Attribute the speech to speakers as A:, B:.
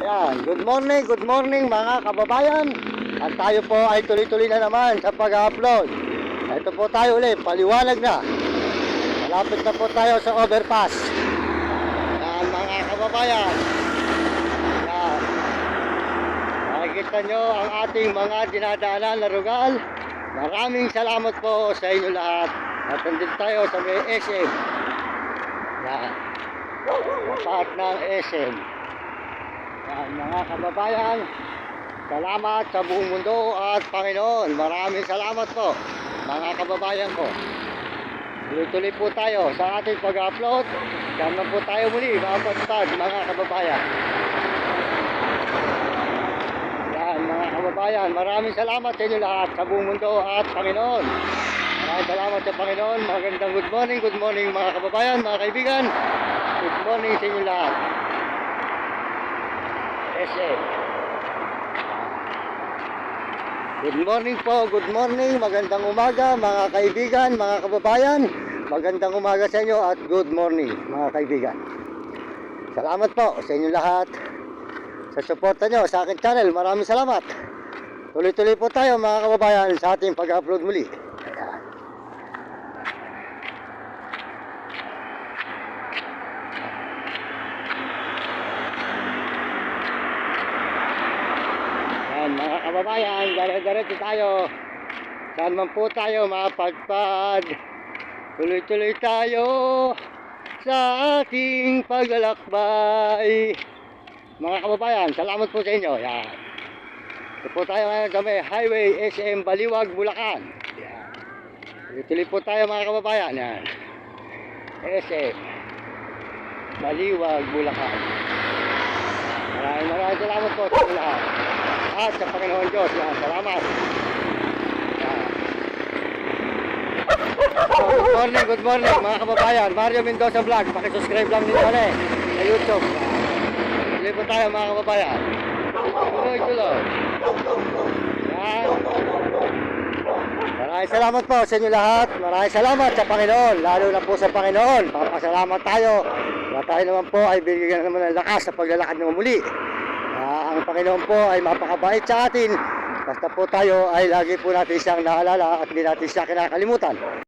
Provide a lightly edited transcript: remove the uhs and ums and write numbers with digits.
A: Yan, good morning mga kababayan. At tayo po ay tuloy-tuloy na naman sa pag-upload. Ito po tayo ulit, paliwanag na. Malapit na po tayo sa overpass. Yan mga kababayan. Yan. Makikita nyo ang ating mga dinadaanan na lugar. Maraming salamat po sa inyo lahat. At nandito tayo sa may SM. Yan. Tapat ng SM. Yan mga kababayan, salamat sa buong mundo at Panginoon. Maraming salamat po mga kababayan ko. Tuloy-tuloy po tayo sa ating pag-upload. Diyan na po tayo muli mapagpag mga kababayan. Yan mga kababayan, maraming salamat sa inyo lahat sa buong mundo at Panginoon. Maraming salamat sa Panginoon. Magandang good morning mga kababayan, mga kaibigan. Good morning sa inyo lahat. SM. Good morning po, good morning, magandang umaga mga kaibigan, mga kababayan. Magandang umaga sa inyo at good morning mga kaibigan. Salamat po sa inyo lahat sa suporta nyo sa aking channel. Maraming salamat. Tuloy-tuloy po tayo mga kababayan sa ating pag-upload muli. Mga kababayan, dire-diretso tayo. Saan man po tayo mapagpad, tuloy-tuloy tayo sa ating paglalakbay. Mga kababayan, salamat po sa inyo. Yan. Ito po tayo ngayon sa may highway SM Baliwag, Bulacan. Yan. Tuloy-tuloy po tayo mga kababayan. Yan. SM Baliwag, Bulacan. Maraming salamat po sa lahat. At sa Panginoon Diyos, yan, salamat. Yan. So, good morning mga kababayan. Mario Mendoza Vlog, pakisubscribe lang din ulit sa YouTube. Tuloy po tayo mga kababayan. Tuloy. Yan. Maraming salamat po sa inyo lahat. Maraming salamat sa Panginoon, lalo na po sa Panginoon. Papasalamat tayo na tayo naman po ay bigyan naman ng lakas sa paglalakad naman muli. Ang Panginoon po ay mapakabait sa atin. Basta po tayo ay lagi po natin siyang naalala at hindi natin siya kinakalimutan.